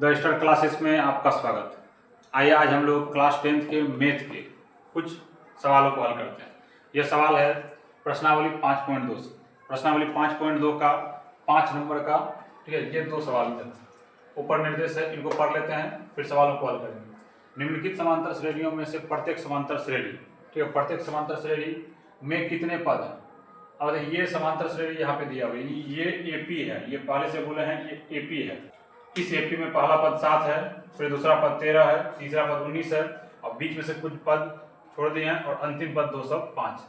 The star classes में आपका स्वागत। आइए आज हम लोग क्लास 10th के मैथ के कुछ सवालों को हल करते हैं। यह सवाल है प्रश्नावली 5.2 से। प्रश्नावली 5.2 का 5 नंबर का, ठीक है, ये 2 सवाल हैं। ऊपर निर्देश है, इनको पढ़ लेते हैं, फिर सवालों को हल करेंगे। निम्नलिखित समांतर श्रेणियों में से प्रत्येक समांतर श्रेणी, ठीक है, प्रत्येक समांतर श्रेणी में कितने पद हैं। अब ये समांतर श्रेणी यहाँ पे दिया हुआ है, ये एपी है, ये पहले से बोले हैं ये एपी है। इस एपी में पहला पद 7 है, फिर दूसरा पद 13 है, तीसरा पद 19 है, और बीच में से कुछ पद छोड़ दिए हैं, और अंतिम पद 205।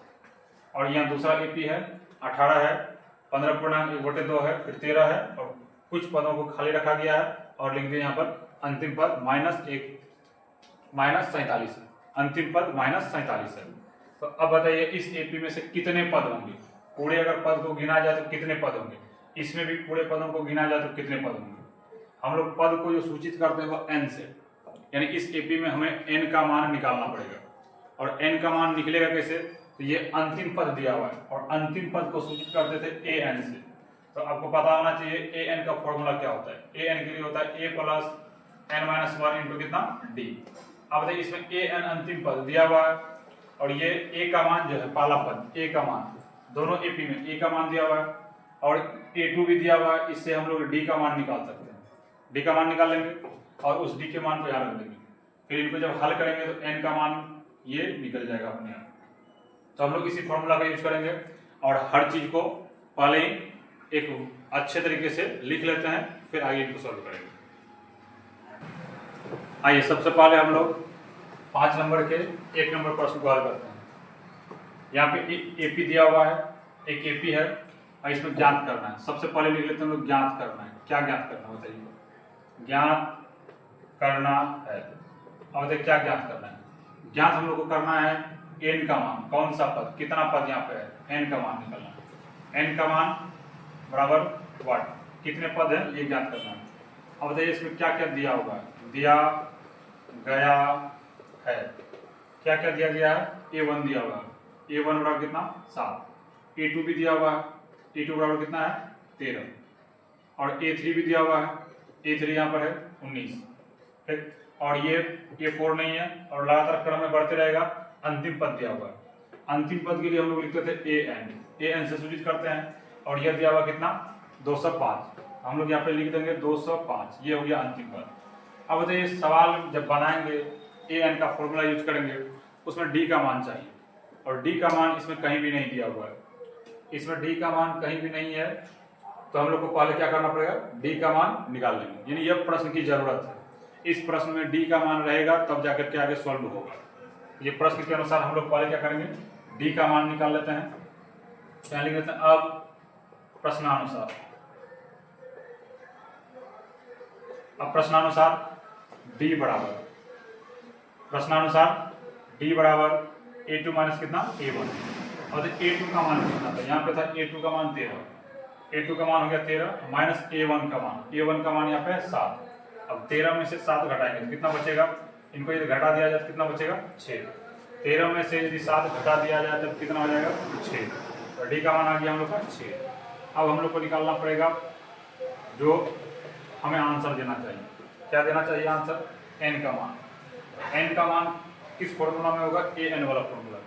और यहाँ दूसरा एपी है 18 है, 15/1/2 है, फिर 13 है, और कुछ पदों को खाली रखा गया है और लिख दिया यहाँ पर अंतिम पद -47 है। अंतिम पद -47 है। तो अब बताइए इस एपी में से कितने पद होंगे। पूरे अगर पद को गिना जाए तो कितने पद होंगे, इसमें भी पूरे पदों को गिना जाए तो कितने पद होंगे। हम लोग पद को जो सूचित करते हैं वो n से, यानी इस एपी में हमें n का मान निकालना पड़ेगा। और n का मान निकलेगा कैसे, तो ये अंतिम पद दिया हुआ है और अंतिम पद को सूचित करते थे an से। तो आपको पता होना चाहिए an का फॉर्मूला क्या होता है। an के लिए होता है a + n-1 इंटू कितना d। अब बताइए इसमें an अंतिम पद दिया हुआ है और ये a का मान जो है पहला पद a का मान, दोनों एपी में a का मान दिया हुआ है और a2 भी दिया हुआ है। इससे हम लोग d का मान निकाल सकते हैं। d का मान निकाल लेंगे और उस d के मान को यहाँ रख देंगे। फिर इनको जब हल करेंगे तो n का मान ये निकल जाएगा अपने आप। तो हम लोग इसी फॉर्मूला का यूज करेंगे और हर चीज को पहले ही एक अच्छे तरीके से लिख लेते हैं, फिर आगे इनको सॉल्व करेंगे। आइए सबसे पहले हम लोग 5 नंबर के 1 नंबर प्रश्न को हल करते हैं। यहाँ पे एपी दिया हुआ है, एक एपी है और इसमें ज्ञात करना है। सबसे पहले लिख लेते हैं हम लोग ज्ञात करना है। क्या ज्ञात करना है बताइए। ज्ञात करना है। अब देखिए क्या ज्ञात करना है। ज्ञात हम लोग को करना है n का मान, कौन सा पद, कितना पद यहाँ पे है, n का मान निकलना है। n का मान बराबर व्हाट, कितने पद है ये ज्ञात करना है। अब बताइए इसमें क्या क्या दिया होगा, दिया गया है। क्या क्या दिया गया है, a1 दिया हुआ है, a1 बराबर कितना 7, a2 भी दिया हुआ है, a2 बराबर कितना है 13, और a3 भी दिया हुआ है, a3 यहाँ पर है 19, ठीक। और ये a4 नहीं है और लगातार क्रम में बढ़ते रहेगा। अंतिम पद दिया हुआ है, अंतिम पद के लिए हम लोग लिखते थे an से सूचित करते हैं। और यह दिया हुआ कितना 205, हम लोग यहाँ पे लिख देंगे 205, ये हो गया अंतिम पद। अब बताइए सवाल जब बनाएंगे an का फॉर्मूला यूज करेंगे, उसमें d का मान चाहिए और d का मान इसमें कहीं भी नहीं दिया हुआ है। इसमें d का मान कहीं भी नहीं है, तो हम लोग को पहले क्या करना पड़ेगा, d का मान निकाल लेंगे। यानी यह प्रश्न की जरूरत है। इस प्रश्न में d का मान रहेगा तब जाकर के आगे सॉल्व होगा। ये प्रश्न के अनुसार हम लोग पहले क्या करेंगे, d का मान निकाल लेते हैं। क्या लिख लेते हैं, अब प्रश्नानुसार, अब प्रश्नानुसार d बराबर, प्रश्नानुसार d बराबर a2 माइनस कितना a1। और a2 का मान कितना था, यहाँ पे था a2 का मान 13, a2 का मान हो गया 13 माइनस a1 का मान, a1 का मान यहाँ पे 7। अब 13 में से 7 घटाएंगे तो कितना बचेगा, इनको यदि घटा दिया जाए तो कितना बचेगा 6। 13 में से यदि 7 घटा दिया जाए तो कितना हो जाएगा 6। तो डी का मान आ गया हम लोग का 6। अब हम लोग को निकालना पड़ेगा जो हमें आंसर देना चाहिए। क्या देना चाहिए आंसर, n का मान। n का मान किस फॉर्मूला में होगा, an वाला फॉर्मूला।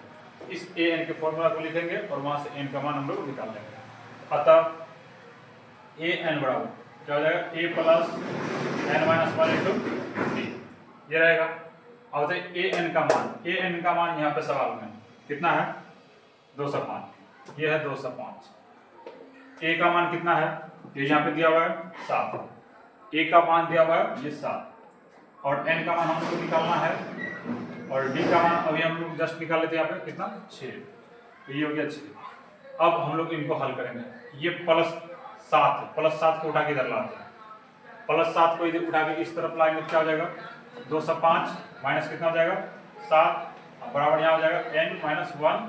इस an के फॉर्मूला को लिखेंगे और वहां से n का मान हम लोग निकाल लेंगे। अतः an बराबर क्या हो जाएगा, a + n-1 इंटू d, ये रहेगा। और an का मान यहाँ पे सवाल में कितना है 205, ये है 205। a का मान कितना है, ये यहाँ पे दिया हुआ है 7, a का मान दिया हुआ है ये 7, और n का मान हम लोग को निकालना है, और d का मान अभी हम लोग जस्ट निकाल लेते हैं यहाँ पे कितना 6, तो ये हो गया 6। अब हम लोग इनको हल करेंगे। ये +7 को उठा के इधर लाते हैं, +7 को इधर उठा के इस तरफ लाएंगे क्या हो जाएगा 205 माइनस कितना हो जाएगा 7, बराबर यहाँ हो जाएगा n-1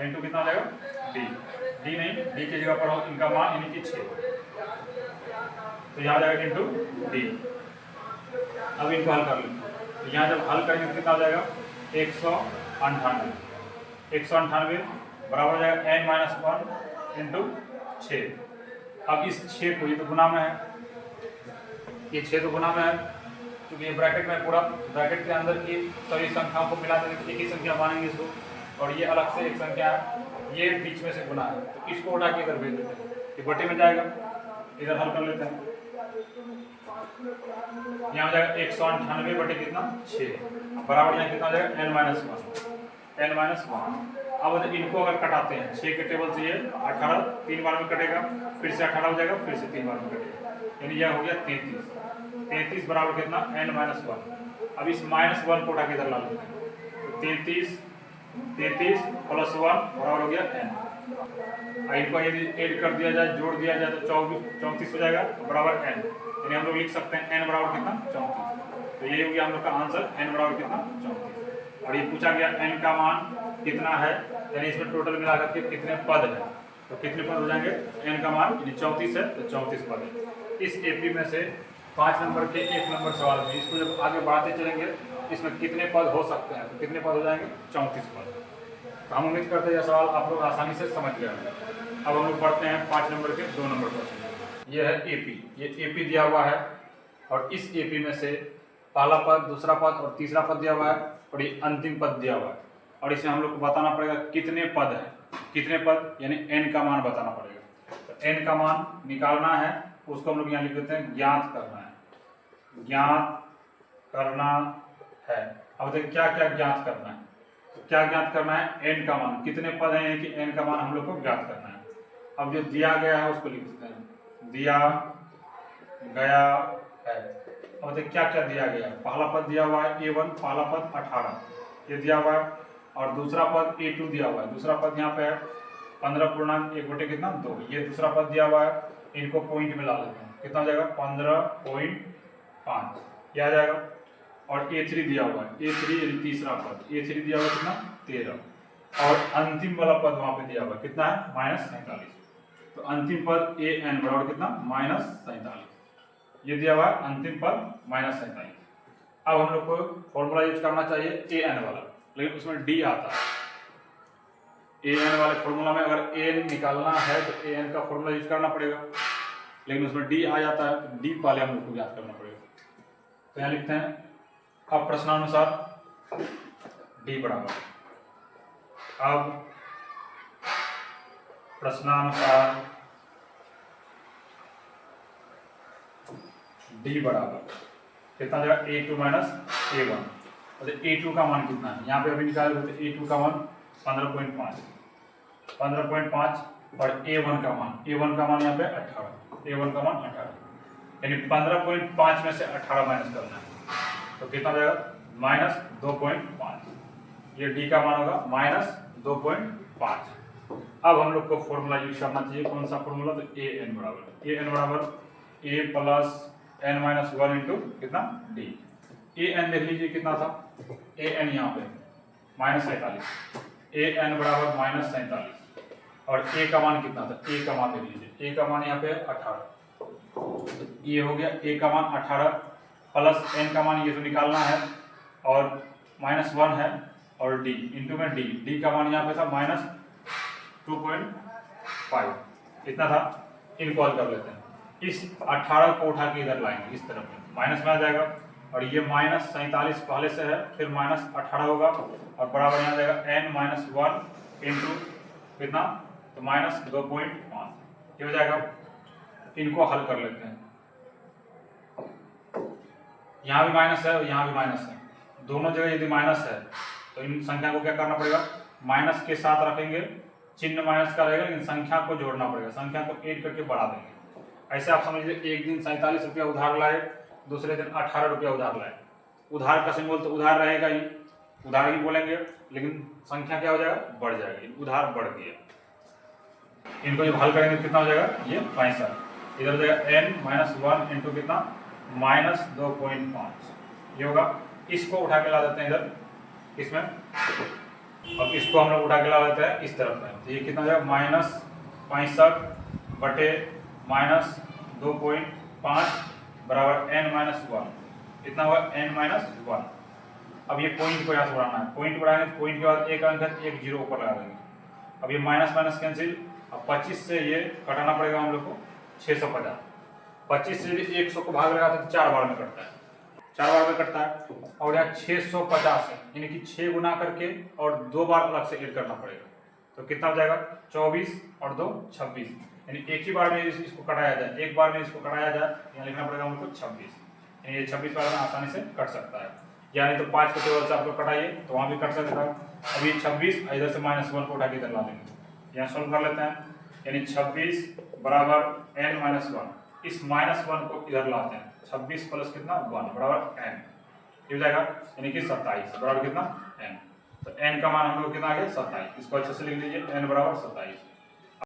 इंटू कितना हो जाएगा d नहीं, d की जगह पर हो इनका मान यानी कि 6, तो यहाँ जाएगा इंटू d। अब इनको हल कर लेंगे, तो यहाँ जब हल करेंगे तो कितना हो जाएगा 198 बराबर हो जाएगा n-1 इंटू 6। अब इस 6 को, ये तो गुना में है, ये 6 तो गुना में है, क्योंकि ये ब्रैकेट में पूरा ब्रैकेट के अंदर की सभी संख्याओं को मिला देंगे, एक ही संख्या मानेंगे इसको, और ये अलग से एक संख्या ये बीच में से गुना है, तो इसको उठा के इधर भेज देते हैं, ये बटे में जाएगा, इधर हल कर लेते हैं। यहाँ हो जाएगा 198 बटे कितना 6 बराबर यहाँ कितना हो जाएगा n-1। अब इनको अगर कटाते हैं 6 के टेबल से ये 18 3 बार में कटेगा, फिर से 18 हो जाएगा, फिर से 3 बार में कटेगा, यानी यह हो गया 33 बराबर कितना n-1। अब इस -1 को उठा के इधर ला लेते हैं, 33 प्लस 1 बराबर हो गया n। इनको यदि ऐड कर दिया जाए, जोड़ दिया जाए तो 34 हो जाएगा बराबर n, यानी हम लोग लिख सकते हैं n बराबर कितना 34। तो ये हो गया हम लोग का आंसर, n बराबर कितना 34। और ये पूछा गया n का मान कितना है, यानी इसमें टोटल मिला करके कितने पद है, तो कितने पद हो जाएंगे, n का मान यदि 34 है तो 34 पद है। इस एपी में से 5 नंबर के 1 नंबर सवाल में इसको जब आगे बढ़ाते चलेंगे इसमें कितने पद हो सकते हैं, तो कितने पद हो जाएंगे 34 पद। तो हम उम्मीद करते हैं यह सवाल आप लोग आसानी से समझ गए होंगे। अब हम लोग पढ़ते हैं 5 नंबर के 2 नंबर क्वेश्चन। ये है एपी, ये एपी दिया हुआ है और इस एपी में से पहला पद, दूसरा पद और तीसरा पद दिया हुआ है और ये अंतिम पद दिया हुआ है, और इसमें हम लोग को बताना पड़ेगा कितने पद हैं, कितने पद यानी n का मान बताना पड़ेगा। तो n का मान निकालना है, उसको हम लोग यहाँ लिख देते हैं ज्ञात करना है, ज्ञात करना है। अब देखिए क्या क्या ज्ञात करना है, तो क्या ज्ञात करना है, n का मान, कितने पद हैं कि n का मान हम लोग को ज्ञात करना है। अब जो दिया गया है उसको लिख देते हैं, दिया गया है। अब देखिए क्या क्या दिया गया है, पहला पद दिया हुआ है a1, पहला पद 18 ये दिया हुआ है, और दूसरा पद a2 दिया हुआ है, दूसरा पद यहाँ पे है 15.1 बटे कितना 2, ये दूसरा पद दिया हुआ है, इनको पॉइंट में ला लेते हैं, कितना हो जाएगा 15.5 यह आ जाएगा। और a3 दिया हुआ है, a3 यानी तीसरा पद, a3 दिया हुआ है कितना 13, और अंतिम वाला पद वहां पे दिया हुआ है कितना है -47, तो अंतिम पद an बराबर कितना -47 ये दिया हुआ है, अंतिम पद -47। अब हम लोग को फॉर्मूला यूज करना चाहिए an वाला, लेकिन उसमें d आता है, an वाले फॉर्मूला में अगर an निकालना है तो an का फॉर्मूला यूज करना पड़ेगा, लेकिन उसमें d आ जाता है, तो d पहले हम लोग को ज्ञात करना पड़ेगा। तो यहाँ लिखते हैं, अब प्रश्नानुसार d बराबर, अब प्रश्नानुसार d बराबर कितना हो जाएगा a2 - a1। तो a2 का मान कितना है, यहाँ पे अभी निकाले तो a2 का मान 15.5 और a1 का मान यहाँ पे 18, a1 का मान 18, यानी 15.5 में से 18 माइनस करना है, तो कितना हो जाएगा -2.5, ये d का मान होगा -2.5। अब हम लोग को फॉर्मूला यूज करना चाहिए, कौन सा फॉर्मूला, तो an बराबर a प्लस n-1 इंटू कितना d। an देख लीजिए कितना था, an यहाँ पे -47, an बराबर -47, और a का मान कितना था, a का मान देख लीजिए, a का मान यहाँ पे 18, ये हो गया a का मान 18 प्लस n का मान ये तो निकालना है, और -1 है, और d इंटू में d का मान यहाँ पे था -2.5 इतना था। इनको हल कर लेते हैं, इस 18 को उठा के इधर लाएंगे, इस तरफ में माइनस में आ जाएगा, और ये -47 पहले से है, फिर -18 होगा, और बराबर यहाँ जाएगा n-1 इंटू कितना, तो -2.5 ये हो जाएगा। इनको हल कर लेते हैं, यहाँ भी माइनस है और यहाँ भी माइनस है, दोनों जगह यदि माइनस है तो इन संख्या को क्या करना पड़ेगा, माइनस के साथ रखेंगे, चिन्ह माइनस का रहेगा, लेकिन संख्या को जोड़ना पड़ेगा, संख्या को ऐड करके बढ़ा देंगे। ऐसे आप समझ लीजिए, एक दिन 47 रुपया उधार लाए, दूसरे दिन 18 रुपया उधार लाए, उधार का सिंबल तो उधार रहेगा ही, उधार ही बोलेंगे, लेकिन संख्या क्या हो जाएगा, बढ़ जाएगी, उधार बढ़ गया। इनको जब हल करेंगे कितना हो जाएगा, ये 65, इधर हो जाएगा n-1 इंटू कितना -2.5 ये होगा। इसको उठा के ला देते हैं इधर इसमें, अब इसको हम लोग उठा के ला देते हैं इस तरफ में, तो ये कितना हो जाएगा -65 बटे -2.5 बराबर n-1 इतना होगा n-1। अब ये पॉइंट को यहाँ से बढ़ाना है, पॉइंट बढ़ाएंगे तो पॉइंट के बाद एक अंक है, एक जीरो ऊपर लगा देंगे। अब ये माइनस माइनस कैंसिल, अब 25 से ये कटाना पड़ेगा हम लोग को 650, 25 से 100 को भाग लगाते तो 4 बार में कटता है, 4 बार में कटता है। और यहाँ 650 है, यानी कि 6 गुना करके और 2 बार अलग से ऐड करना पड़ेगा। तो कितना हो जाएगा 24 और 2 26, यानी एक ही बार में इसको कटाया जाए, एक बार में इसको कटाया जाए, यहाँ लिखना पड़ेगा हमको 26, यानी ये 26 बार में आसानी से कट सकता है। यानी तो 5 के टेबल से आप लोग कटाइए तो वहाँ भी कट सकता है। अभी 26 इधर से -1 को उठा के इधर ला देंगे, यहाँ सॉल्व कर लेते हैं। यानी 26 बराबर n माइनस 1, इस -1 को इधर लाते हैं, 26 प्लस कितना 1 बराबर n, हो जाएगा यानी कि 27 बराबर कितना n। तो n का मान हम लोग कितना आ गया 27, इसको अच्छे से लिख लीजिए, n बराबर 27।